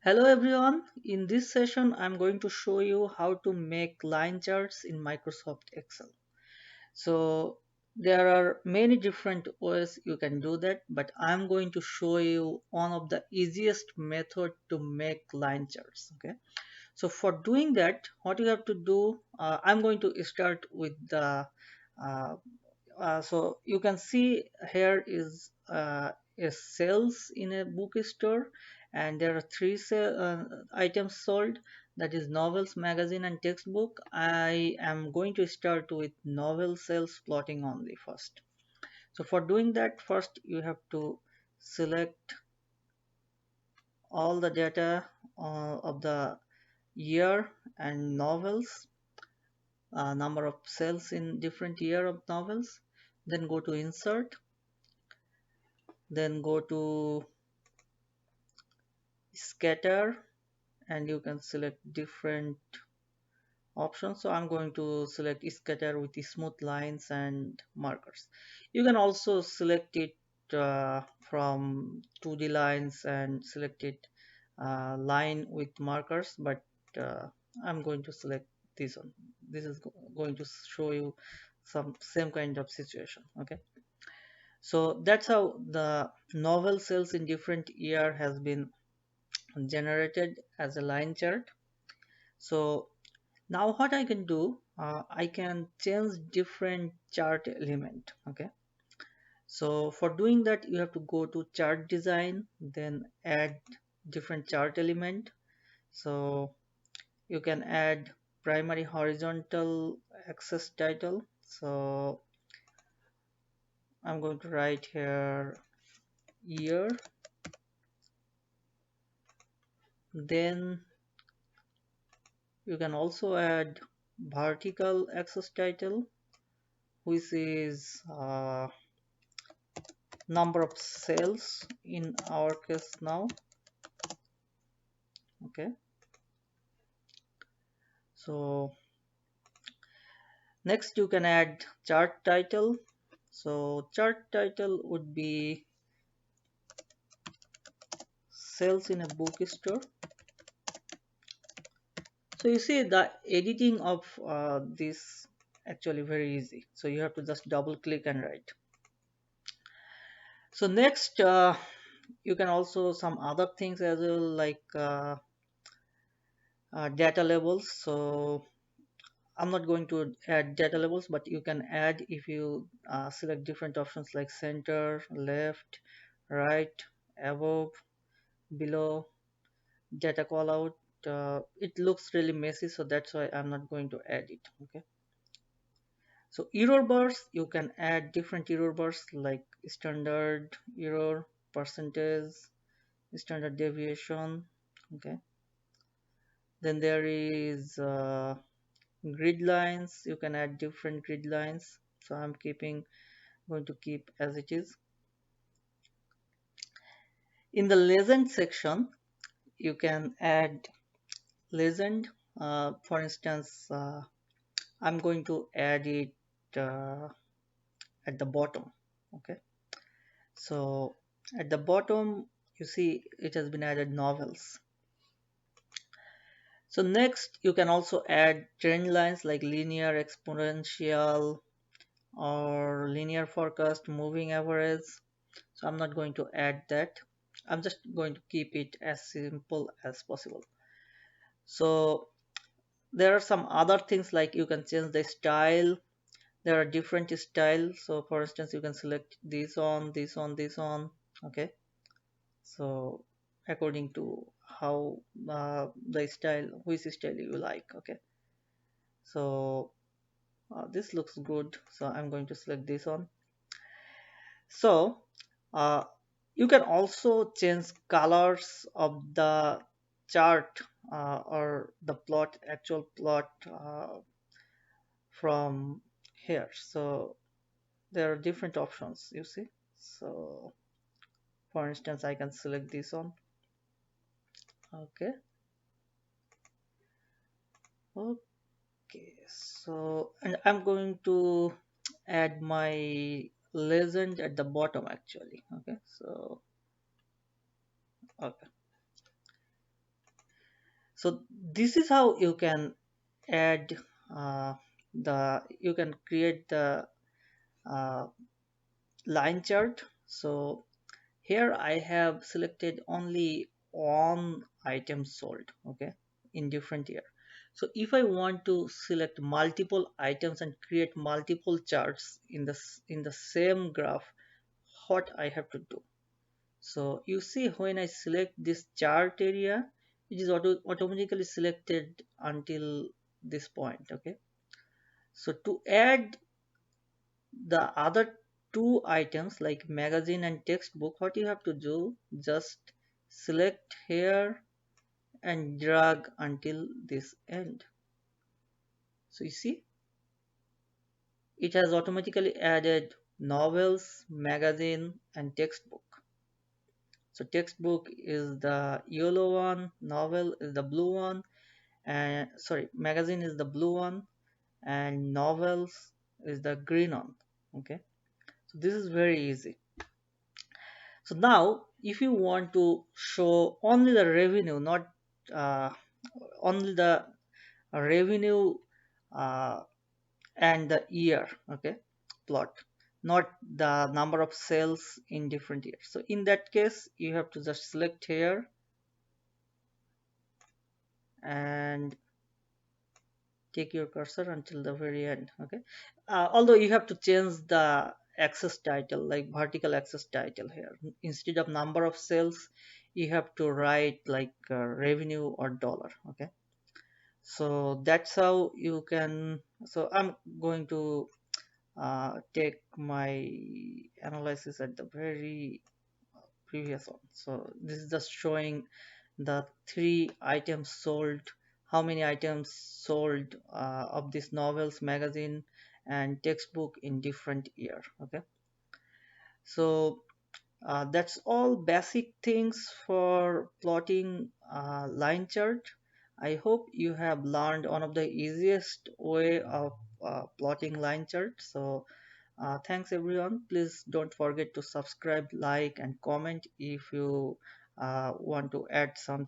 Hello everyone, in this session I'm going to show you how to make line charts in Microsoft Excel. So there are many different ways you can do that, but I'm going to show you one of the easiest method to make line charts. Okay, so for doing that, what you have to do, I'm going to start with the uh, so you can see here is a sales in a bookstore, and there are items sold, that is novels, magazine and textbook. I am going to start with novel sales plotting only first. So for doing that, first you have to select all the data of the year and novels, number of sales in different year of novels, then go to insert, then go to scatter, and you can select different options. So I'm going to select scatter with the smooth lines and markers. You can also select it from 2D lines and select it line with markers, but I'm going to select this one. This is going to show you some same kind of situation. Okay, so that's how the novel sales in different year has been generated as a line chart. So now what I can do, I can change different chart element. Okay, so for doing that you have to go to chart design, then add different chart element. So you can add primary horizontal axis title. So I'm going to write here year, then you can also add vertical axis title, which is number of cells in our case now. Okay, so next you can add chart title. So chart title would be sales in a bookstore. So you see the editing of this actually very easy. So you have to just double click and write. So next you can also some other things as well, like data labels. So I'm not going to add data labels, but you can add if you select different options like center, left, right, above, below, data callout. It looks really messy, so that's why I'm not going to add it. Okay. So error bars, you can add different error bars like standard error, percentage, standard deviation. Okay. Then there is grid lines. You can add different grid lines. So I'm going to keep as it is. In the legend section, you can add legend. For instance, I'm going to add it uh, at the bottom. Okay, so at the bottom you see it has been added novels. So next you can also add trend lines like linear, exponential, or linear forecast, moving average. So I'm not going to add that. I'm just going to keep it as simple as possible. So there are some other things like you can change the style. There are different styles. So for instance, you can select this on, this on, this on. Okay. So according to how the style, which style you like. Okay. So this looks good. So I'm going to select this one. So uh, you can also change colors of the chart or the plot, actual plot from here. So there are different options, you see. So for instance, I can select this one. Okay. Okay. So, and I'm going to add my legend at the bottom actually. Okay. So, okay. So this is how you can add you can create the uh, line chart. So here I have selected only one item sold, okay, in different year. So if I want to select multiple items and create multiple charts in the same graph, what I have to do? So you see, when I select this chart area, it is automatically selected until this point, okay. So to add the other two items like magazine and textbook, what you have to do, just select here and drag until this end. So you see, it has automatically added novels, magazine and textbook. So textbook is the yellow one, novel is the blue one, and sorry, magazine is the blue one, and novels is the green one. Okay, so this is very easy. So now if you want to show only the revenue, not uh, only the revenue uh, and the year, okay, plot, not the number of sales in different years. So in that case you have to just select here and take your cursor until the very end, okay. Although you have to change the axis title, like vertical axis title here, instead of number of sales you have to write like revenue or dollar, okay. So that's how you can. So I'm going to take my analysis at the very previous one. So this is just showing the three items sold, how many items sold of this novels, magazine and textbook in different year, okay. So that's all basic things for plotting line chart. I hope you have learned one of the easiest way of plotting line chart. So thanks everyone. Please don't forget to subscribe, like and comment if you want to add something